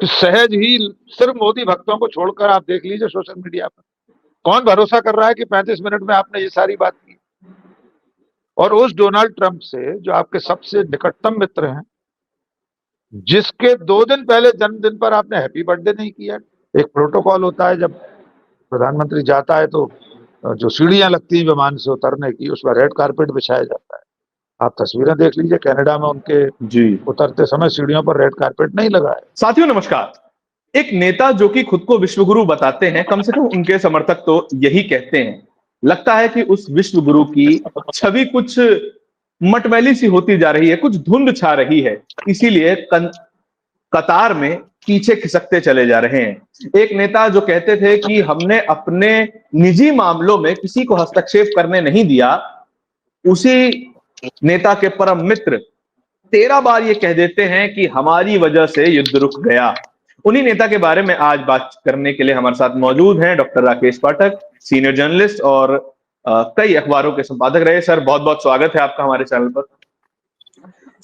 कि सहज ही सिर्फ मोदी भक्तों को छोड़कर आप देख लीजिए सोशल मीडिया पर कौन भरोसा कर रहा है कि 35 मिनट में आपने ये सारी बात की। और उस डोनाल्ड ट्रंप से जो आपके सबसे निकटतम मित्र हैं, जिसके 2 दिन पहले जन्मदिन पर आपने हैप्पी बर्थडे नहीं किया। एक प्रोटोकॉल होता है, जब प्रधानमंत्री जाता है तो जो सीढ़ियां लगती हैं विमान से उतरने की, उस पर रेड कारपेट बिछाया जाता है। आप तस्वीरें देख लीजिए, कनाडा में उनके जी। उतरते समय सीढ़ियों पर रेड कारपेट नहीं लगा है। साथियों नमस्कार। एक नेता जो कि खुद को विश्वगुरु बताते हैं, कम से कम उनके समर्थक तो यही कहते हैं। लगता है कि उस विश्व गुरु की छवि कुछ मटमैली सी होती जा रही है, कुछ धुंध छा रही है, इसीलिए कतार में पीछे खिसकते चले जा रहे हैं। एक नेता जो कहते थे कि हमने अपने निजी मामलों में किसी को हस्तक्षेप करने नहीं दिया, उसी नेता के परम मित्र 13 बार ये कह देते हैं कि हमारी वजह से युद्ध रुक गया। उन्हीं नेता के बारे में आज बात करने के लिए हमारे साथ मौजूद हैं डॉक्टर राकेश पाठक, सीनियर जर्नलिस्ट और कई अखबारों के संपादक रहे। सर, बहुत बहुत स्वागत है आपका हमारे चैनल पर।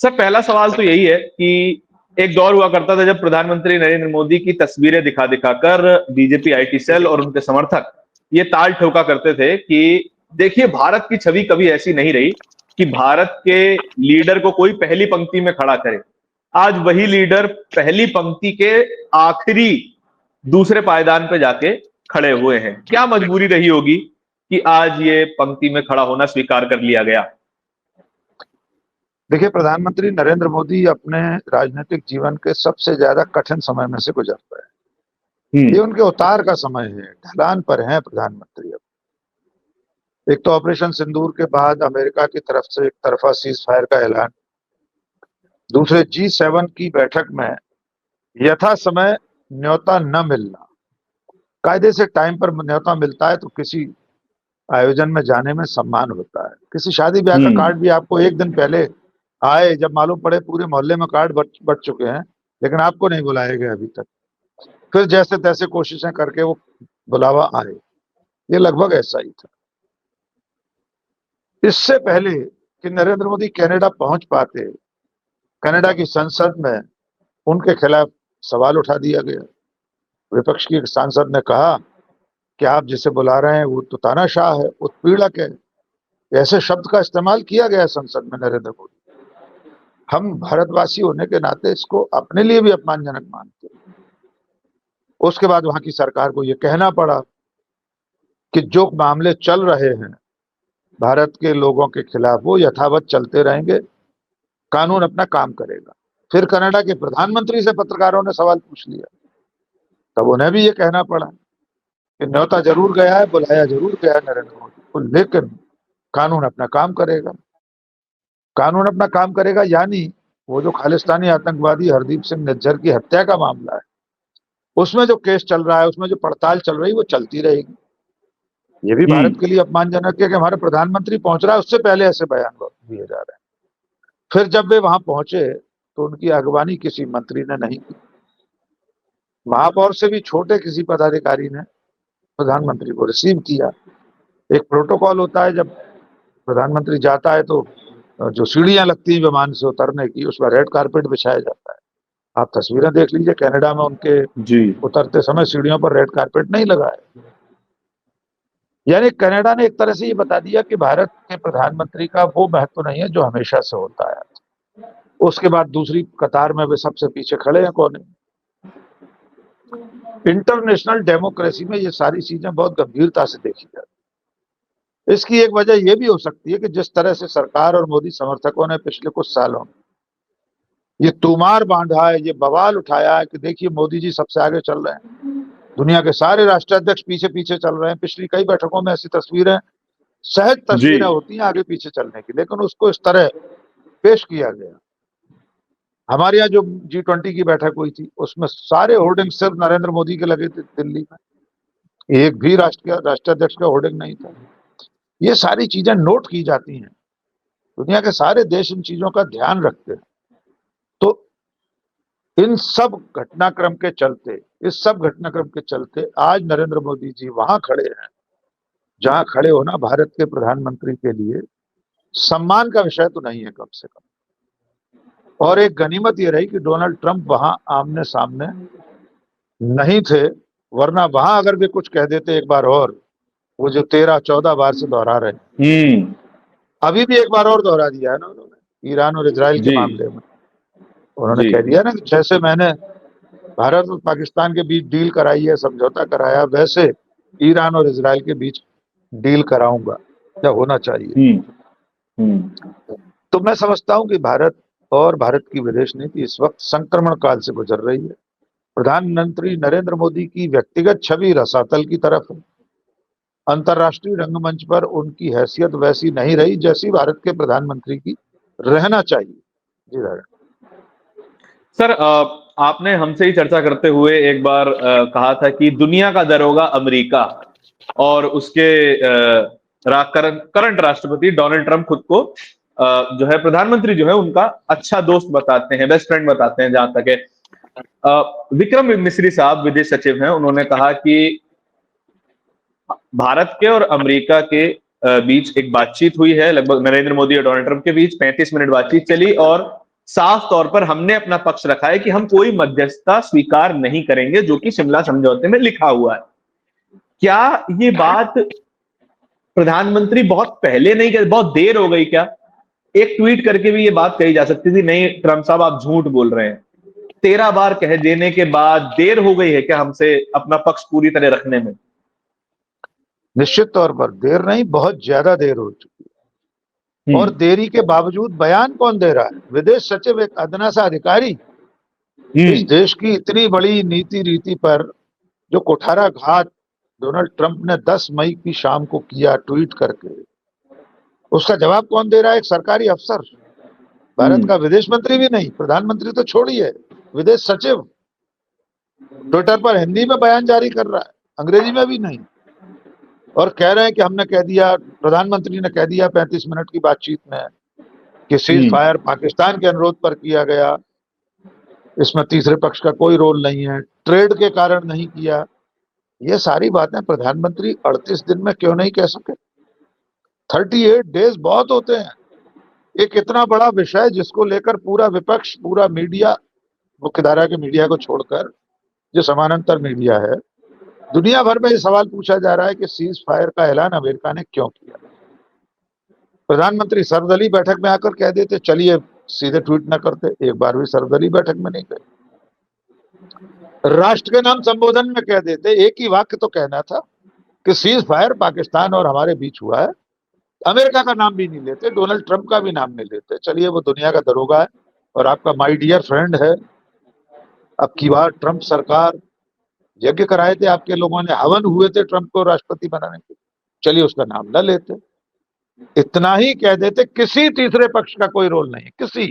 सर, पहला सवाल तो यही है कि एक दौर हुआ करता था जब प्रधानमंत्री नरेंद्र मोदी की तस्वीरें दिखा दिखाकर बीजेपी आईटी सेल और उनके समर्थक ये ताल ठोका करते थे कि देखिए, भारत की छवि कभी ऐसी नहीं रही कि भारत के लीडर को कोई पहली पंक्ति में खड़ा करे। आज वही लीडर पहली पंक्ति के आखिरी दूसरे पायदान पे जाके खड़े हुए हैं। क्या मजबूरी रही होगी कि आज ये पंक्ति में खड़ा होना स्वीकार कर लिया गया? देखिए, प्रधानमंत्री नरेंद्र मोदी अपने राजनीतिक जीवन के सबसे ज्यादा कठिन समय में से गुजर रहे हैं। ये उनके उतार का समय है, ढलान पर हैं प्रधानमंत्री। अब एक तो ऑपरेशन सिंदूर के बाद अमेरिका की तरफ से एक तरफा सीज फायर का ऐलान, दूसरे G7 की बैठक में यथा समय न्योता न मिलना। कायदे से टाइम पर न्योता मिलता है तो किसी आयोजन में जाने में सम्मान होता है। किसी शादी ब्याह का कार्ड भी आपको एक दिन पहले आए, जब मालूम पड़े पूरे मोहल्ले में कार्ड बट चुके हैं, लेकिन आपको नहीं बुलाए गए अभी तक, फिर जैसे तैसे कोशिशें करके वो बुलावा आए। ये लगभग ऐसा ही था। इससे पहले कि नरेंद्र मोदी कनाडा पहुंच पाते, कनाडा की संसद में उनके खिलाफ सवाल उठा दिया गया। विपक्ष की सांसद ने कहा कि आप जिसे बुला रहे हैं वो तो तानाशाह है, उत्पीड़क है। ऐसे शब्द का इस्तेमाल किया गया संसद में नरेंद्र मोदी। हम भारतवासी होने के नाते इसको अपने लिए भी अपमानजनक मानते हैं। उसके बाद वहां की सरकार को यह कहना पड़ा कि जो मामले चल रहे हैं भारत के लोगों के खिलाफ वो यथावत चलते रहेंगे, कानून अपना काम करेगा। फिर कनाडा के प्रधानमंत्री से पत्रकारों ने सवाल पूछ लिया, तब उन्हें भी ये कहना पड़ा कि न्योता जरूर गया है, बुलाया जरूर गया है नरेंद्र मोदी को, लेकिन कानून अपना काम करेगा। कानून अपना काम करेगा यानी वो जो खालिस्तानी आतंकवादी हरदीप सिंह निज्जर की हत्या का मामला है, उसमें जो केस चल रहा है, उसमें जो पड़ताल चल रही है, वो चलती रहेगी। ये भी भारत के लिए अपमानजनक है कि हमारे प्रधानमंत्री पहुंच रहा है, उससे पहले ऐसे बयान दिए जा रहे हैं। फिर जब वे वहां पहुंचे तो उनकी अगवानी किसी मंत्री ने नहीं की। महापौर से भी छोटे किसी पदाधिकारी ने प्रधानमंत्री को रिसीव किया। एक प्रोटोकॉल होता है, जब प्रधानमंत्री जाता है तो जो सीढ़ियां लगती हैं विमान से उतरने की, उस पर रेड कारपेट बिछाया जाता है। आप तस्वीरें देख लीजिए, कनाडा में उनके उतरते समय सीढ़ियों पर रेड कारपेट नहीं लगा है। यानी कनाडा ने एक तरह से ये बता दिया कि भारत के प्रधानमंत्री का वो महत्व नहीं है जो हमेशा से होता है। उसके बाद दूसरी कतार में वे सबसे पीछे खड़े हैं कोने। इंटरनेशनल डेमोक्रेसी में ये सारी चीजें बहुत गंभीरता से देखी जाती। इसकी एक वजह यह भी हो सकती है कि जिस तरह से सरकार और मोदी समर्थकों ने पिछले कुछ सालों में ये तूमार बांधा है, ये बवाल उठाया है कि देखिए मोदी जी सबसे आगे चल रहे हैं, दुनिया के सारे राष्ट्राध्यक्ष पीछे पीछे चल रहे हैं। पिछली कई बैठकों में ऐसी तस्वीरें, सहज तस्वीरें होती हैं आगे पीछे चलने की, लेकिन उसको इस तरह पेश किया गया। हमारे यहाँ जो G20 की बैठक हुई थी, उसमें सारे होर्डिंग सिर्फ नरेंद्र मोदी के लगे थे दिल्ली में, एक भी राष्ट्राध्यक्ष का होर्डिंग नहीं था। ये सारी चीजें नोट की जाती हैं, दुनिया के सारे देश इन चीजों का ध्यान रखते हैं। तो इन सब घटनाक्रम के चलते, इस सब घटनाक्रम के चलते आज नरेंद्र मोदी जी वहां खड़े हैं जहां खड़े होना भारत के प्रधानमंत्री के लिए सम्मान का विषय तो नहीं है कम से कम। और एक गनीमत ये रही कि डोनाल्ड ट्रंप वहां आमने सामने नहीं थे, वरना वहां अगर वे कुछ कह देते एक बार और, वो जो 13-14 बार से दोहरा रहे हैं, हम्म। अभी भी एक बार और दोहरा दिया है ना उन्होंने ईरान और इजराइल के जी। मामले में। उन्होंने जी। कह दिया ना कि जैसे मैंने भारत और पाकिस्तान के बीच डील कराई है, समझौता कराया, वैसे ईरान और इजराइल के बीच डील कराऊंगा, क्या होना चाहिए। हम्म। हम्म। तो मैं समझता हूं कि भारत और भारत की विदेश नीति इस वक्त संक्रमण काल से गुजर रही है। प्रधानमंत्री नरेंद्र मोदी की व्यक्तिगत छवि रसातल की तरफ है। अंतर्राष्ट्रीय रंगमंच पर उनकी हैसियत वैसी नहीं रही जैसी भारत के प्रधानमंत्री की रहना चाहिए। जी राजा। सर, आपने हमसे ही चर्चा करते हुए एक बार कहा था कि दुनिया का दरोगा अमेरिका और उसके करंट राष्ट्रपति डोनाल्ड ट्रंप खुद को जो है प्रधानमंत्री जो है उनका अच्छा दोस्त बताते हैं, बेस्ट फ्रेंड बताते हैं। जहां तक है विक्रम मिस्री साहब विदेश सचिव हैं, उन्होंने कहा कि भारत के और अमेरिका के बीच एक बातचीत हुई है, लगभग नरेंद्र मोदी और डोनाल्ड ट्रंप के बीच 35 मिनट बातचीत चली और साफ तौर पर हमने अपना पक्ष रखा है कि हम कोई मध्यस्थता स्वीकार नहीं करेंगे जो कि शिमला समझौते में लिखा हुआ है। क्या ये बात प्रधानमंत्री बहुत पहले नहीं कर, बहुत देर हो गई क्या? एक ट्वीट करके भी ये बात कही जा सकती थी, नहीं ट्रंप साहब आप झूठ बोल रहे हैं। 13 बार कह देने के बाद देर हो गई है क्या हमसे अपना पक्ष पूरी तरह रखने में? निश्चित तौर पर देर नहीं, बहुत ज्यादा देर हो चुकी है। और देरी के बावजूद बयान कौन दे रहा है? विदेश सचिव, एक अदना सा अधिकारी। इस देश की इतनी बड़ी नीति रीति पर जो कुठाराघात डोनाल्ड ट्रंप ने 10 मई की शाम को किया ट्वीट करके, उसका जवाब कौन दे रहा है? एक सरकारी अफसर, भारत का विदेश मंत्री भी नहीं, प्रधानमंत्री तो छोड़िए, विदेश सचिव ट्विटर पर हिंदी में बयान जारी कर रहा है, अंग्रेजी में भी नहीं, और कह रहे हैं कि हमने कह दिया, प्रधानमंत्री ने कह दिया 35 मिनट की बातचीत में कि सीज फायर पाकिस्तान के अनुरोध पर किया गया, इसमें तीसरे पक्ष का कोई रोल नहीं है, ट्रेड के कारण नहीं किया। ये सारी बातें प्रधानमंत्री 38 दिन में क्यों नहीं कह सके? 38 डेज बहुत होते हैं। एक इतना बड़ा विषय जिसको लेकर पूरा विपक्ष, पूरा मीडिया, मुख्यधारा के मीडिया को छोड़कर जो समानांतर मीडिया है, दुनिया भर में ये सवाल पूछा जा रहा है कि सीज फायर का ऐलान अमेरिका ने क्यों किया। प्रधानमंत्री सर्वदलीय बैठक में आकर कह देते, चलिए सीधे ट्वीट न करते, एक बार भी सर्वदलीय बैठक में नहीं गए। राष्ट्र के नाम संबोधन में कह देते, एक ही वाक्य तो कहना था कि सीज फायर पाकिस्तान और हमारे बीच हुआ है, अमेरिका का नाम भी नहीं लेते, डोनाल्ड ट्रंप का भी नाम नहीं लेते। चलिए वो दुनिया का दरोगा है और आपका माय डियर फ्रेंड है। अब की बार ट्रंप सरकार यज्ञ कराए थे आपके लोगों ने, हवन हुए थे ट्रंप को राष्ट्रपति बनाने के, चलिए उसका नाम न लेते, इतना ही कह देते, किसी तीसरे पक्ष का कोई रोल नहीं, किसी,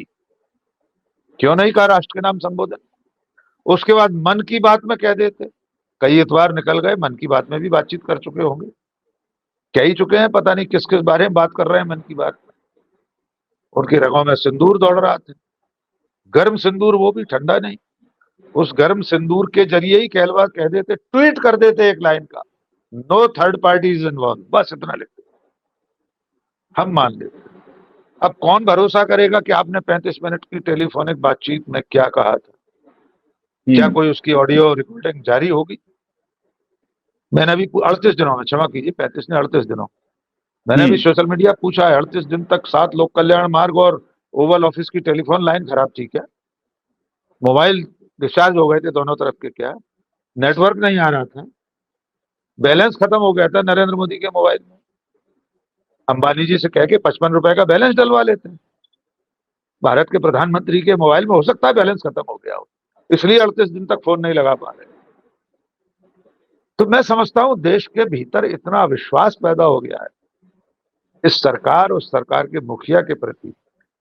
क्यों नहीं कहा राष्ट्र के नाम संबोधन। उसके बाद मन की बात में कह देते, कई इतवार निकल गए, मन की बात में भी बातचीत कर चुके होंगे, कह ही चुके हैं, पता नहीं किस किस बारे में बात कर रहे हैं मन की बात में। उनकी रगों में सिंदूर दौड़ रहा था, गर्म सिंदूर, वो भी ठंडा नहीं। उस गर्म सिंदूर के जरिए ही कहलवा कह देते, ट्वीट कर देते एक लाइन का, no third party is involve, बस इतना लिखते, हम मान लेते। अब कौन भरोसा करेगा कि आपने 35 मिनट की टेलीफोनिक बातचीत में क्या कहा था? क्या कोई उसकी ऑडियो रिकॉर्डिंग जारी होगी? मैंने अभी 38 दिनों में, क्षमा कीजिए 35 ने 38 दिनों, मैंने अभी सोशल मीडिया पूछा है, 38 दिन तक 7 लोक कल्याण मार्ग और ओवल ऑफिस की टेलीफोन लाइन खराब थी क्या? मोबाइल डिस्चार्ज हो गए थे दोनों तरफ के क्या? नेटवर्क नहीं आ रहा था? बैलेंस खत्म हो गया था नरेंद्र मोदी के मोबाइल में? अंबानी जी से कह के 55 रुपए का बैलेंस डलवा लेते हैं। भारत के प्रधानमंत्री के मोबाइल में हो सकता है बैलेंस खत्म हो गया हो, इसलिए 38 दिन तक फोन नहीं लगा पा रहे। तो मैं समझता हूं देश के भीतर इतना विश्वास पैदा हो गया है इस सरकार, उस सरकार के मुखिया के प्रति,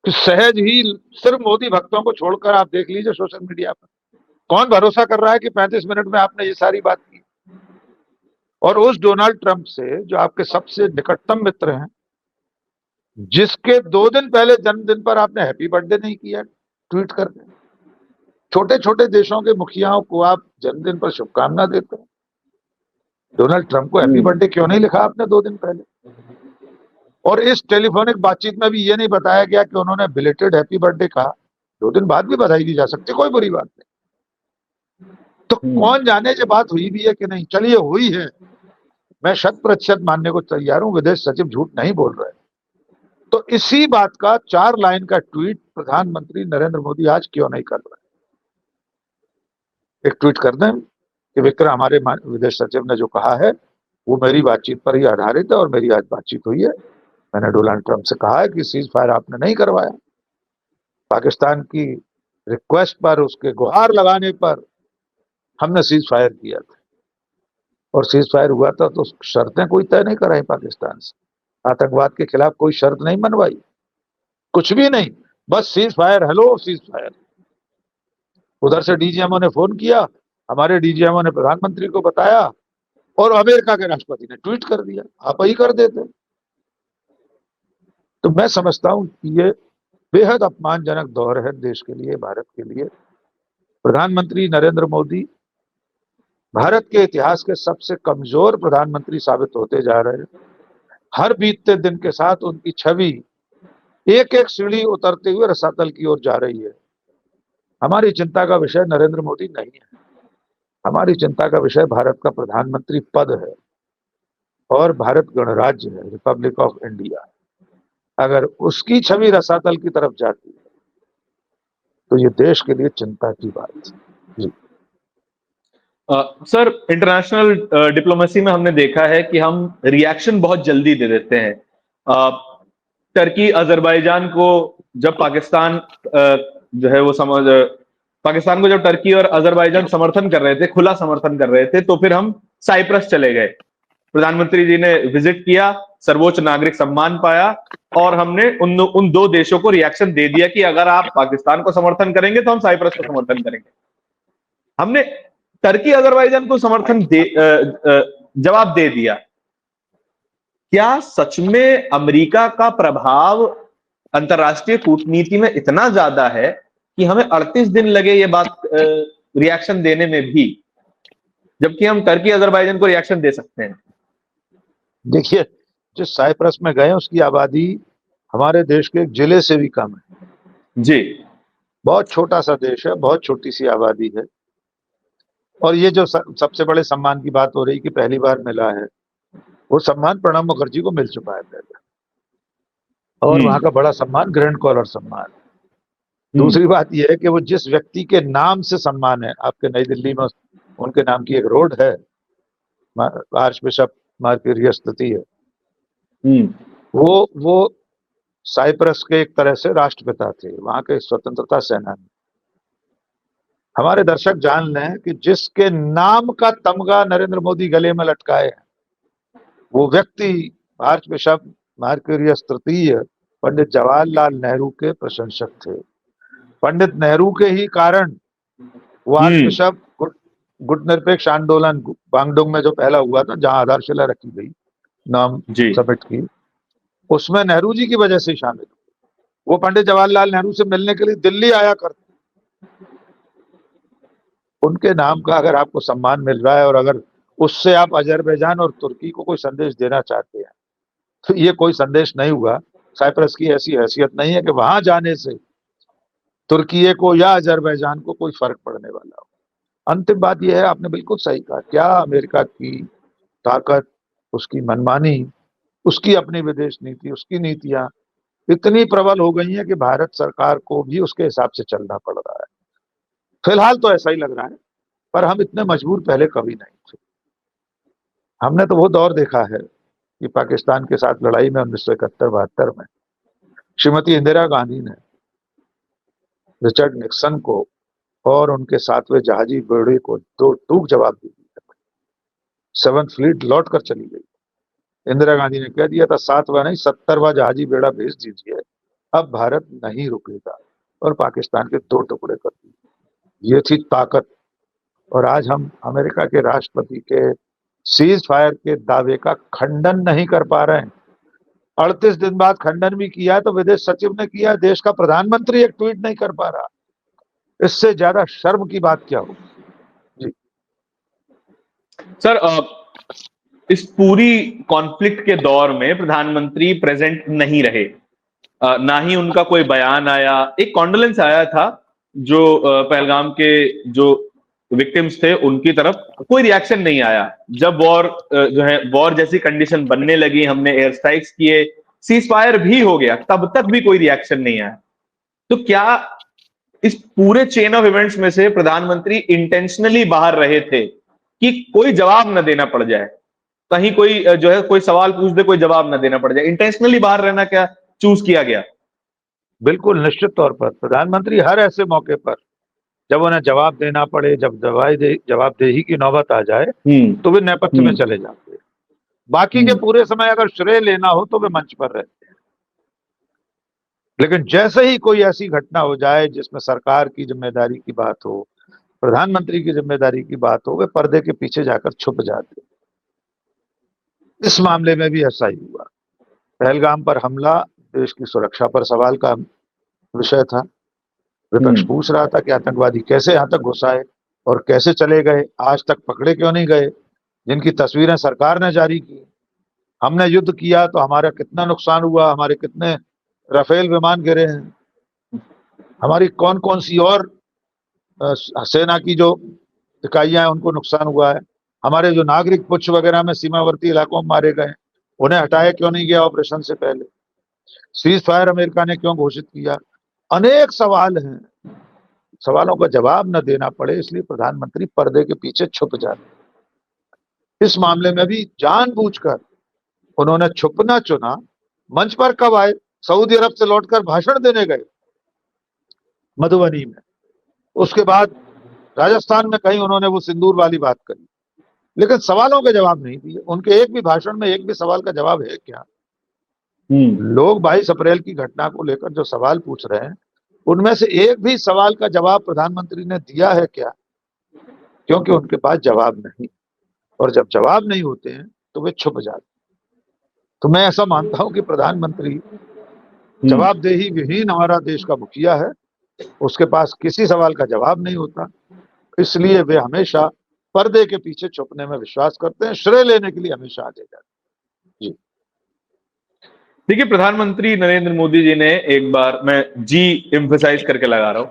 कि सहज ही सिर्फ मोदी भक्तों को छोड़कर आप देख लीजिए सोशल मीडिया पर, कौन भरोसा कर रहा है कि 35 मिनट में आपने ये सारी बात की? और उस डोनाल्ड ट्रंप से जो आपके सबसे निकटतम मित्र हैं, जिसके 2 दिन पहले जन्मदिन पर आपने हैप्पी बर्थडे नहीं किया ट्वीट करके, छोटे छोटे देशों के मुखियाओं को आप जन्मदिन पर शुभकामना देते हैं, डोनाल्ड ट्रंप को हैप्पी बर्थडे क्यों नहीं लिखा आपने 2 दिन पहले? और इस टेलीफोनिक बातचीत में भी ये नहीं बताया गया कि उन्होंने बिलेटेड हैप्पी बर्थडे कहा 2 दिन बाद भी बधाई दी जा सकती है, कोई बुरी बात नहीं। तो कौन जाने ये बात हुई भी है कि नहीं, चलिए हुई है, मैं 100% मानने को तैयार हूं, विदेश सचिव झूठ नहीं बोल रहे। तो इसी बात का 4 लाइन का ट्वीट प्रधानमंत्री नरेंद्र मोदी आज क्यों नहीं कर रहे? एक ट्वीट कर दें कि विक्रम, हमारे विदेश सचिव ने जो कहा है वो मेरी बातचीत पर ही आधारित है और मेरी आज बातचीत हुई है। मैंने डोनाल्ड ट्रंप से कहा है कि सीज फायर आपने नहीं करवाया, पाकिस्तान की रिक्वेस्ट पर, उसके गुहार लगाने पर हमने सीज फायर किया था, और सीज फायर हुआ था तो शर्तें कोई तय नहीं कराई पाकिस्तान से, आतंकवाद के खिलाफ कोई शर्त नहीं मनवाई, कुछ भी नहीं, बस cease fire, hello cease fire. उधर से डीजीएमओ ने फोन किया, हमारे डीजीएमओ ने प्रधानमंत्री को बताया, और अमेरिका के राष्ट्रपति ने ट्वीट कर दिया, आप ही कर देते। तो मैं समझता हूं कि ये बेहद अपमानजनक दौर है देश के लिए, भारत के लिए। प्रधानमंत्री नरेंद्र मोदी भारत के इतिहास के सबसे कमजोर प्रधानमंत्री साबित होते जा रहे हैं। हर बीतते दिन के साथ उनकी छवि एक एक सीढ़ी उतरते हुए रसातल की ओर जा रही है। हमारी चिंता का विषय नरेंद्र मोदी नहीं है, हमारी चिंता का विषय भारत का प्रधानमंत्री पद है और भारत गणराज्य है, रिपब्लिक ऑफ इंडिया। अगर उसकी छवि रसातल की तरफ जाती है तो ये देश के लिए चिंता की बात है। जी सर, इंटरनेशनल डिप्लोमेसी में हमने देखा है कि हम रिएक्शन बहुत जल्दी दे देते हैं। टर्की अजरबैजान को जब पाकिस्तान जो है वो समझ पाकिस्तान को जब टर्की और अजरबैजान समर्थन कर रहे थे, खुला समर्थन कर रहे थे, तो फिर हम साइप्रस चले गए। प्रधानमंत्री जी ने विजिट किया, सर्वोच्च नागरिक सम्मान पाया, और हमने उन 2 देशों को रिएक्शन दे दिया कि अगर आप पाकिस्तान को समर्थन करेंगे तो हम साइप्रस को समर्थन करेंगे। हमने टर्की अजरबैजान को जवाब दे दिया। क्या सच में अमेरिका का प्रभाव अंतरराष्ट्रीय कूटनीति में इतना ज्यादा है कि हमें 38 दिन लगे ये बात रिएक्शन देने में भी, जबकि हम टर्की अजरबैजान को रिएक्शन दे सकते हैं? देखिए, जिस साइप्रस में गए उसकी आबादी हमारे देश के एक जिले से भी कम है जी। बहुत छोटा सा देश है, बहुत छोटी सी आबादी है। और ये जो सबसे बड़े सम्मान की बात हो रही कि पहली बार मिला है, वो सम्मान प्रणब मुखर्जी को मिल चुका है पहले, और वहां का बड़ा सम्मान ग्रैंड कॉलर सम्मान। दूसरी बात यह है कि वो जिस व्यक्ति के नाम से सम्मान है, आपके नई दिल्ली में उनके नाम की एक रोड है, आर्च बिशप मार्क्यूरियस तृतीय, वो साइप्रस के एक तरह से राष्ट्रपिता थे, वहां के स्वतंत्रता सेनानी। हमारे दर्शक जान लें कि जिसके नाम का तमगा नरेंद्र मोदी गले में लटकाए, वो व्यक्ति आर्च बिशप मार्क्यूरियस तृतीय पंडित जवाहरलाल नेहरू के प्रशंसक थे। पंडित नेहरू के ही कारण वो आर्च बिशप गुटनिरपेक्ष आंदोलन बांगडुंग में जो पहला हुआ था, जहां आधारशिला रखी गई नाम समिट की, उसमें नेहरू जी की वजह से शामिल हुए। वो पंडित जवाहरलाल नेहरू से मिलने के लिए दिल्ली आया करते। उनके नाम का अगर आपको सम्मान मिल रहा है और अगर उससे आप अजरबैजान और तुर्की को कोई संदेश देना चाहते हैं, तो ये कोई संदेश नहीं हुआ। साइप्रस की ऐसी हैसियत नहीं है कि वहां जाने से तुर्की को या अजरबैजान को कोई फर्क पड़ने वाला हो। अंतिम बात यह है, आपने बिल्कुल सही कहा, क्या अमेरिका की ताकत, उसकी मनमानी, उसकी अपनी विदेश नीति, उसकी नीतियां इतनी प्रबल हो गई हैं कि भारत सरकार को भी उसके हिसाब से चलना पड़ रहा है। फिलहाल तो ऐसा ही लग रहा है, पर हम इतने मजबूर पहले कभी नहीं थे। हमने तो वो दौर देखा है कि पाकिस्तान के साथ लड़ाई में 1971-72 में श्रीमती इंदिरा गांधी ने रिचर्ड निक्सन को और उनके 7वें जहाजी बेड़े को 2 टूक जवाब दे दिया। 7th फ्लीट लौट कर चली गई। इंदिरा गांधी ने कह दिया था 7वां नहीं 70वां जहाजी बेड़ा भेज दीजिए, अब भारत नहीं रुकेगा, और पाकिस्तान के 2 टुकड़े कर दिए। ये थी ताकत। और आज हम अमेरिका के राष्ट्रपति के सीज फायर के दावे का खंडन नहीं कर पा रहे हैं। 38 दिन बाद खंडन भी किया तो विदेश सचिव ने किया, देश का प्रधानमंत्री एक ट्वीट नहीं कर पा रहा। इससे ज्यादा शर्म की बात क्या हो? जी सर, इस पूरी कॉन्फ्लिक्ट के दौर में प्रधानमंत्री प्रेजेंट नहीं रहे। ना ही उनका कोई बयान आया। एक कॉन्डोलेंस आया था जो पहलगाम के जो विक्टिम्स थे उनकी तरफ, कोई रिएक्शन नहीं आया। जब वॉर जो है वॉर जैसी कंडीशन बनने लगी, हमने एयर स्ट्राइक्स किए, सीज फायर भी हो गया, तब तक भी कोई रिएक्शन नहीं आया। तो क्या इस पूरे चेन ऑफ इवेंट्स में से प्रधानमंत्री इंटेंशनली बाहर रहे थे कि कोई जवाब न देना पड़ जाए, कहीं कोई जो है कोई सवाल पूछ दे कोई जवाब न देना पड़ जाए, इंटेंशनली बाहर रहना क्या चूज किया गया? बिल्कुल निश्चित तौर पर प्रधानमंत्री हर ऐसे मौके पर जब उन्हें जवाब देना पड़े, जब जवाबदेही की नौबत आ जाए, तो वे नेपथ्य में चले जाते हैं। बाकी के पूरे समय अगर श्रेय लेना हो तो वे मंच पर रहते हैं, लेकिन जैसे ही कोई ऐसी घटना हो जाए जिसमें सरकार की जिम्मेदारी की बात हो, प्रधानमंत्री की जिम्मेदारी की बात हो, वे पर्दे के पीछे जाकर छुप जाते हैं। इस मामले में भी ऐसा ही हुआ। पहलगाम पर हमला देश की सुरक्षा पर सवाल का विषय था। विपक्ष पूछ रहा था कि आतंकवादी कैसे यहां तक घुस आए और कैसे चले गए, आज तक पकड़े क्यों नहीं गए, जिनकी तस्वीरें सरकार ने जारी की। हमने युद्ध किया तो हमारा कितना नुकसान हुआ, हमारे कितने राफेल विमान गिरे हैं, हमारी कौन कौन सी और सेना की जो इकाइयां हैं उनको नुकसान हुआ है, हमारे जो नागरिक पुछ वगैरह में सीमावर्ती इलाकों में मारे गए, उन्हें हटाया क्यों नहीं गया ऑपरेशन से पहले, सीज फायर अमेरिका ने क्यों घोषित किया। अनेक सवाल हैं, सवालों का जवाब न देना पड़े इसलिए प्रधानमंत्री पर्दे के पीछे छुप जाते। इस मामले में भी जानबूझकर उन्होंने छुपना चुना। मंच पर कब आए? सऊदी अरब से लौटकर भाषण देने गए मधुबनी में, उसके बाद राजस्थान में कहीं उन्होंने वो सिंदूर वाली बात करी, लेकिन सवालों के जवाब नहीं दिए। उनके एक भी भाषण में एक भी सवाल का जवाब है क्या? लोग 22 अप्रैल की घटना को लेकर जो सवाल पूछ रहे हैं उनमें से एक भी सवाल का जवाब प्रधानमंत्री ने दिया है क्या? क्योंकि उनके पास जवाब नहीं, और जब जवाब नहीं होते हैं तो वे छुप जाते। तो मैं ऐसा मानता हूं कि प्रधानमंत्री जवाबदेही विहीन हमारा देश का मुखिया है, उसके पास किसी सवाल का जवाब नहीं होता, इसलिए वे हमेशा पर्दे के पीछे छुपने में विश्वास करते हैं, श्रेय लेने के लिए हमेशा आगे जाते हैं। जी देखिए, प्रधानमंत्री नरेंद्र मोदी जी ने एक बार, मैं जी एम्फसाइज करके लगा रहा हूं,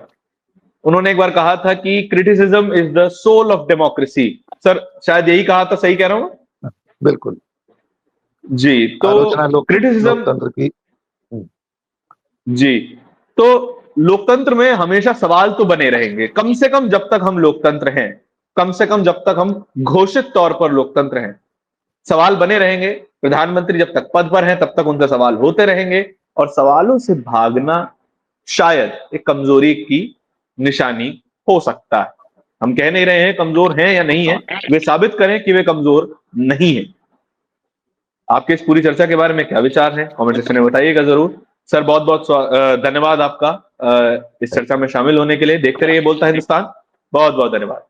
उन्होंने एक बार कहा था कि criticism is the soul of democracy. Sir शायद यही कहा था, सही कह रहा हूं? बिल्कुल जी। तो आलोचना क्रिटिसिज्म, लोकतंत्र की। जी, तो लोकतंत्र में हमेशा सवाल तो बने रहेंगे, कम से कम जब तक हम लोकतंत्र हैं, कम से कम जब तक हम घोषित तौर पर लोकतंत्र हैं, सवाल बने रहेंगे। प्रधानमंत्री जब तक पद पर हैं तब तक उनसे सवाल होते रहेंगे, और सवालों से भागना शायद एक कमजोरी की निशानी हो सकता है। हम कह नहीं रहे हैं कमजोर हैं या नहीं है, वे साबित करें कि वे कमजोर नहीं है। आपके इस पूरी चर्चा के बारे में क्या विचार है, कमेंट सेक्शन में बताइएगा जरूर। सर बहुत बहुत धन्यवाद आपका इस चर्चा में शामिल होने के लिए। देखते रहिए बोलता हिंदुस्तान। बहुत बहुत धन्यवाद।